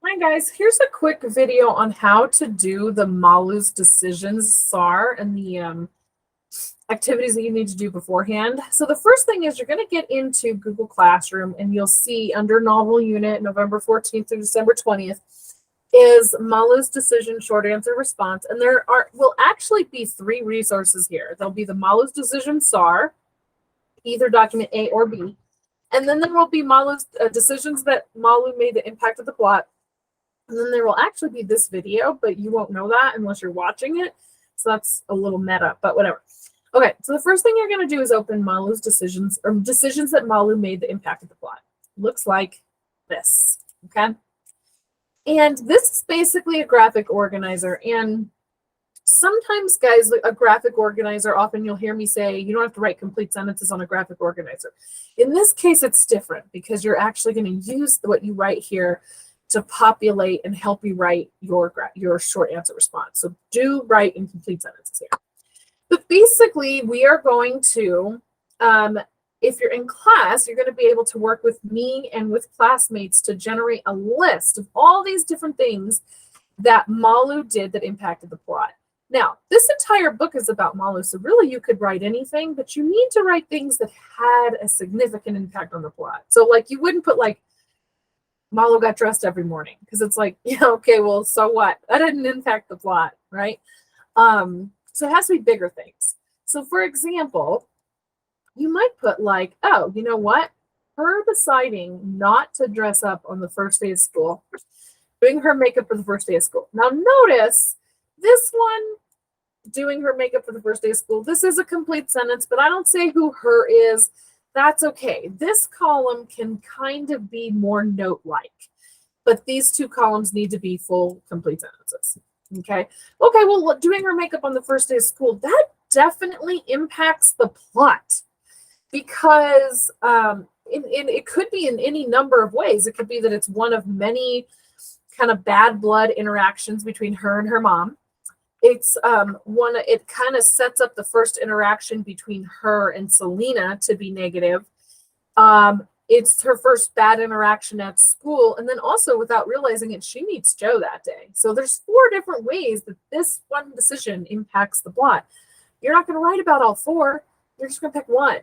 Hi guys, here's a quick video on how to do the Malu's decisions SAR and the activities that you need to do beforehand. So the first thing is you're going to get into Google Classroom and you'll see under novel unit November 14th through December 20th is Malu's decision short answer response. And there will actually be three resources here. There'll be the Malu's decision SAR, either document A or B. And then there will be Malu's decisions that Malu made that impacted the plot. And then there will actually be this video, but you won't know that unless you're watching it. So that's a little meta, but whatever. Okay, so the first thing you're going to do is open Malu's decisions, or decisions that Malu made that impacted the plot. Looks like this, okay? And this is basically a graphic organizer. And sometimes, guys, a graphic organizer, often you'll hear me say, you don't have to write complete sentences on a graphic organizer. In this case, it's different because you're actually going to use what you write here to populate and help you write your short answer response. So do write in complete sentences here. But basically, we are going to, if you're in class, you're going to be able to work with me and with classmates to generate a list of all these different things that Malu did that impacted the plot. Now, this entire book is about Malu, so really you could write anything, but you need to write things that had a significant impact on the plot. So like you wouldn't put like, Malu got dressed every morning, because it's like, yeah, okay, well, so what? That didn't impact the plot, right? So it has to be bigger things. So for example, you might put like, oh, you know what? Her deciding not to dress up on the first day of school, doing her makeup for the first day of school. Now notice this one, doing her makeup for the first day of school, this is a complete sentence, but I don't say who her is. That's okay. This column can kind of be more note-like, but these two columns need to be full, complete sentences. Okay, well, doing her makeup on the first day of school, that definitely impacts the plot because it could be in any number of ways. It could be that it's one of many kind of bad blood interactions between her and her mom. It's it kind of sets up the first interaction between her and Selena to be negative. It's her first bad interaction at school. And then also, without realizing it, she meets Joe that day. So there's 4 different ways that this one decision impacts the plot. You're not going to write about all 4. You're just going to pick one.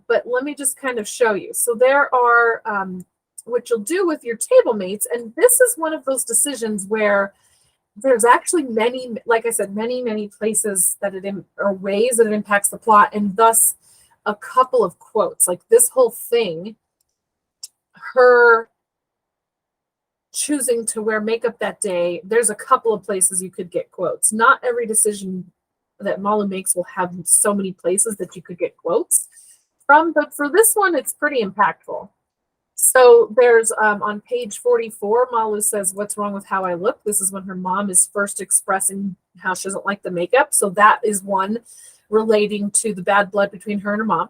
But let me just kind of show you. So there are what you'll do with your table mates. And this is one of those decisions where there's actually many, like I said, many places that or ways that it impacts the plot, and thus a couple of quotes. Like this whole thing, her choosing to wear makeup that day, there's a couple of places you could get quotes. Not every decision that Malu makes will have so many places that you could get quotes from, but for this one, it's pretty impactful. So there's on page 44, Malu says, "What's wrong with how I look?" This is when her mom is first expressing how she doesn't like the makeup. So that is one relating to the bad blood between her and her mom.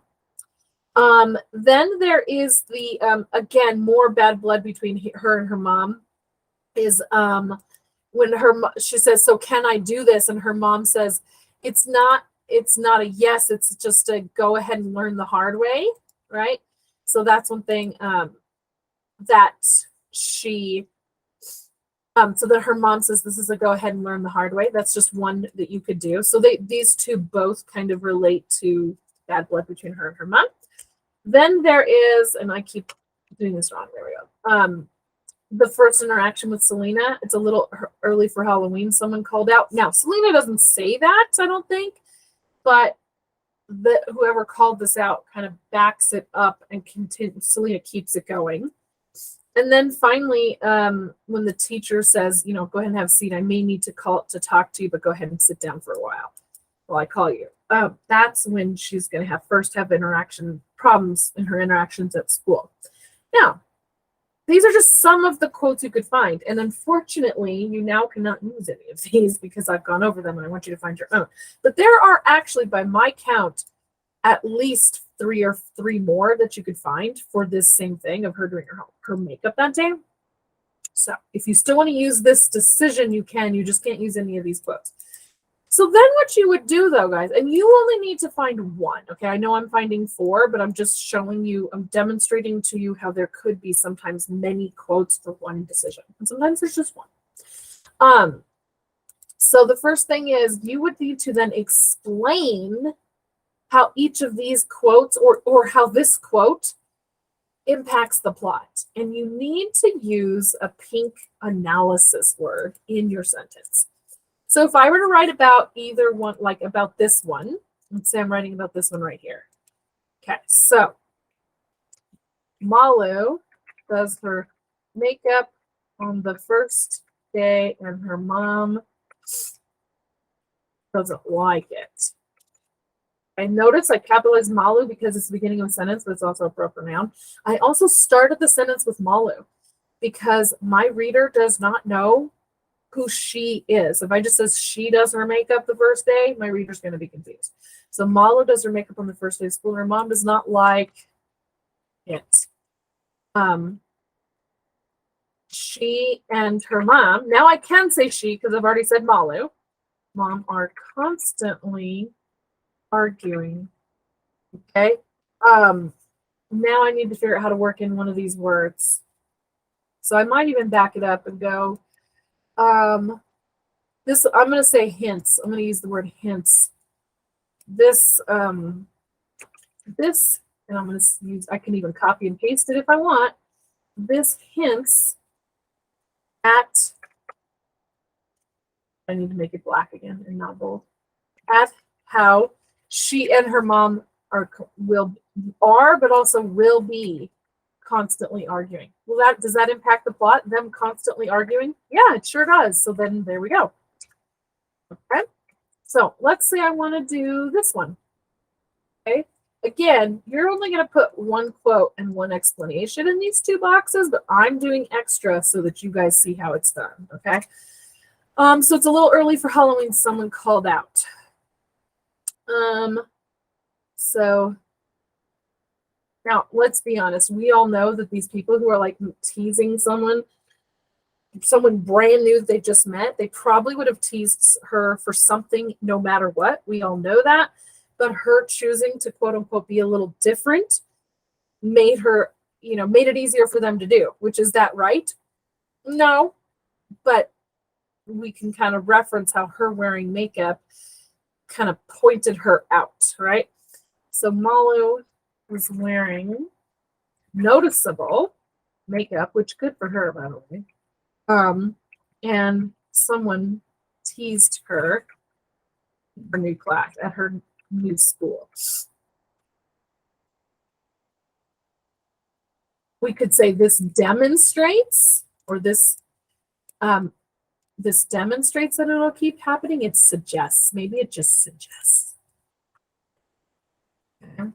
Then there is the, again, more bad blood between her and her mom is when she says, "So can I do this?" And her mom says, it's not a yes, it's just a go ahead and learn the hard way, right? So that's one thing that she, so that her mom says this is a go ahead and learn the hard way. That's just one that you could do. So these two both kind of relate to bad blood between her and her mom. Then there is, and I keep doing this wrong, there we go. The first interaction with Selena, it's a little early for Halloween, someone called out. Now, Selena doesn't say that, I don't think, but whoever called this out kind of backs it up and continues. Selena keeps it going. And then finally, when the teacher says, you know, go ahead and have a seat, I may need to talk to you, but go ahead and sit down for a while I call you. That's when she's going to have interaction problems in her interactions at school. Now, these are just some of the quotes you could find. And unfortunately, you now cannot use any of these because I've gone over them and I want you to find your own. But there are actually, by my count, at least 3 more that you could find for this same thing of her doing her makeup that day. So if you still want to use this decision, you can. You just can't use any of these quotes. So then what you would do though, guys, and you only need to find one. Okay, I know I'm finding 4, but I'm just showing you, I'm demonstrating to you how there could be sometimes many quotes for one decision. And sometimes there's just one. So the first thing is you would need to then explain how each of these quotes or how this quote impacts the plot. And you need to use a pink analysis word in your sentence. So if I were to write about either one, like about this one, let's say I'm writing about this one right here. Okay, so Malu does her makeup on the first day and her mom doesn't like it. I notice I capitalized Malu because it's the beginning of a sentence, but it's also a proper noun. I also started the sentence with Malu because my reader does not know who she is. If I just says she does her makeup the first day, my reader's going to be confused. So Malu does her makeup on the first day of school. Her mom does not like it. She and her mom, now I can say she because I've already said Malu, mom are constantly arguing. Okay. Now I need to figure out how to work in one of these words. So I might even back it up and go, this, I'm going to say hints. I'm going to use the word hints. This, this, and I'm going to use, I can even copy and paste it if I want. This hints at, I need to make it black again and not bold, at how she and her mom are, but also will be constantly arguing. Well, does that impact the plot? Them constantly arguing? Yeah, it sure does. So then there we go. Okay. So let's say I want to do this one. Okay. Again, you're only going to put one quote and one explanation in these 2 boxes, but I'm doing extra so that you guys see how it's done. Okay. So it's a little early for Halloween. Someone called out. So now let's be honest. We all know that these people who are like teasing someone brand new that they just met, they probably would have teased her for something no matter what. We all know that. But her choosing to quote unquote be a little different made her, made it easier for them to do, which is that right? No, but we can kind of reference how her wearing makeup kind of pointed her out, right? So Malu was wearing noticeable makeup, which good for her, by the way. And someone teased her for new class at her new school. We could say this demonstrates, or this demonstrates that it'll keep happening. It suggests. Maybe it just suggests. Okay.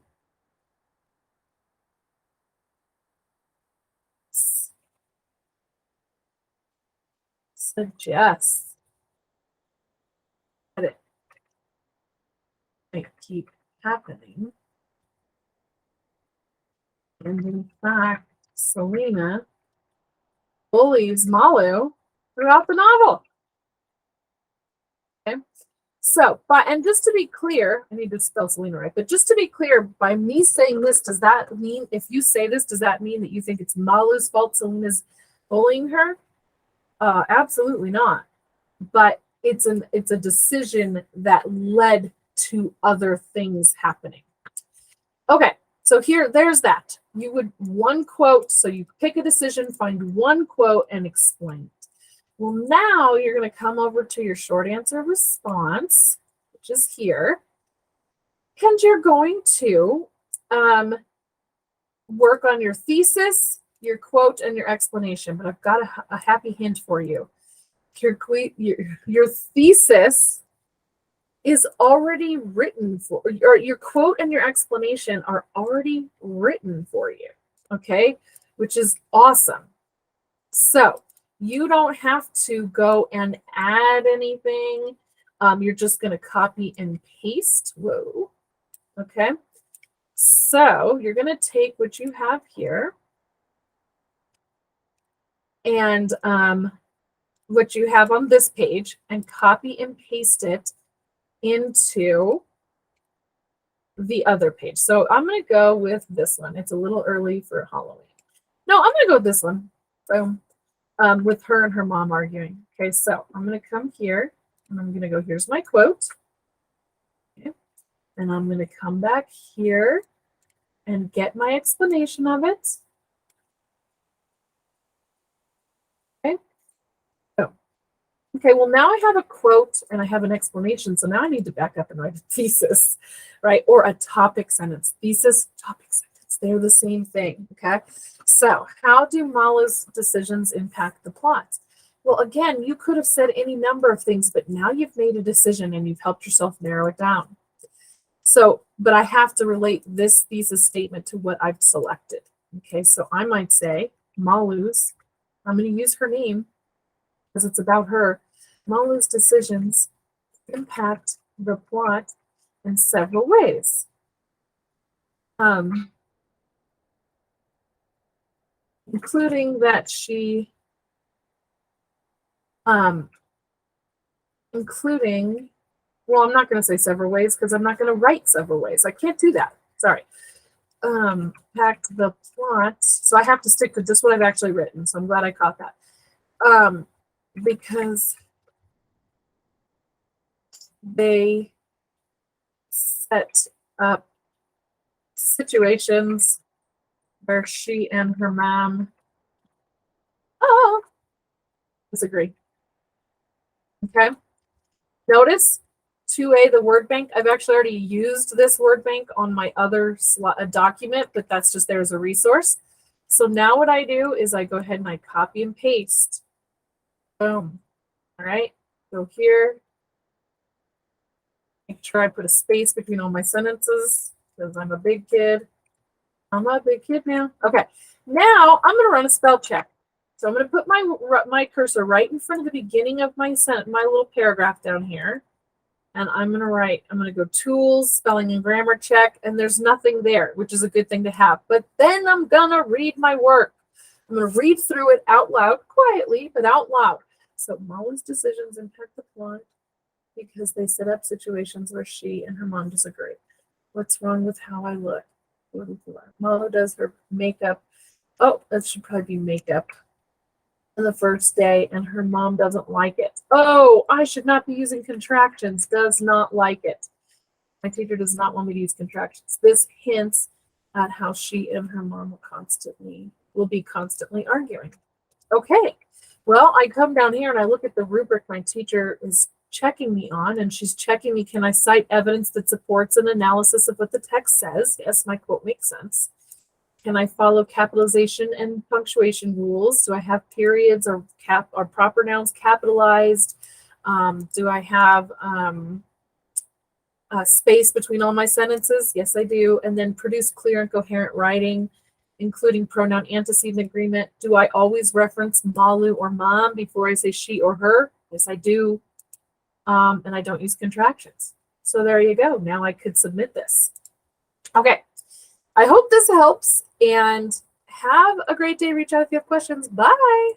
Suggests that it might keep happening. And in fact, Selena bullies Malu throughout the novel. Okay. So, and just to be clear, I need to spell Selena right, but just to be clear, by me saying this, does that mean, if you say this, does that mean that you think it's Malu's fault Selena's bullying her? Absolutely not. But it's a decision that led to other things happening. Okay, so there's that. You would one quote, so you pick a decision, find one quote, and explain it. Well, now you're going to come over to your short answer response, which is here, and you're going to work on your thesis, your quote, and your explanation. But I've got a happy hint for you. Your thesis is already written for, or your quote and your explanation are already written for you, okay? Which is awesome. So you don't have to go and add anything. You're just going to copy and paste. Whoa. Okay. So you're going to take what you have here and what you have on this page and copy and paste it into the other page. So I'm going to go with this one. It's a little early for Halloween. No, I'm going to go with this one. Boom. With her and her mom arguing. Okay, so I'm going to come here and I'm going to go, here's my quote. Okay. And I'm going to come back here and get my explanation of it. Okay. So, okay, well, now I have a quote and I have an explanation. So now I need to back up and write a thesis, right? Or a topic sentence. Thesis, topic sentence. They're the same thing, okay? So how do Malu's decisions impact the plot? Well, again, you could have said any number of things, but now you've made a decision and you've helped yourself narrow it down. So, but I have to relate this thesis statement to what I've selected. Okay, so I might say Malu's, I'm going to use her name because it's about her. Malu's decisions impact the plot in several ways. Including that she, including, well, I'm not going to say several ways because I'm not going to write several ways. I can't do that. Sorry. Impact the plot. So I have to stick to just what I've actually written. So I'm glad I caught that. Because they set up situations where she and her mom disagree. Okay. Notice 2A, the word bank. I've actually already used this word bank on my other document, but that's just there as a resource. So now what I do is I go ahead and I copy and paste. Boom. All right. Go here. Make sure I put a space between all my sentences because I'm a big kid. I'm a big kid now. Okay. Now I'm going to run a spell check. So I'm going to put my cursor right in front of the beginning of my little paragraph down here. And I'm going to write, I'm going to go tools, spelling and grammar check, and there's nothing there, which is a good thing to have. But then I'm going to read my work. I'm going to read through it out loud, quietly, but out loud. So Malu's decisions impact the plot because they set up situations where she and her mom disagree. What's wrong with how I look? Malu does her makeup. Oh, that should probably be makeup. On the first day, and her mom doesn't like it. Oh, I should not be using contractions. Does not like it. My teacher does not want me to use contractions. This hints at how she and her mom will be constantly arguing. Okay, well, I come down here and I look at the rubric my teacher is checking me on, and she's checking me, can I cite evidence that supports an analysis of what the text says? Yes, my quote makes sense. Can I follow capitalization and punctuation rules? Do I have periods or proper nouns capitalized? Do I have a space between all my sentences? Yes, I do. And then produce clear and coherent writing, including pronoun antecedent agreement. Do I always reference Malu or mom before I say she or her? Yes, I do. And I don't use contractions. So there you go. Now I could submit this. Okay. I hope this helps, and have a great day. Reach out if you have questions. Bye.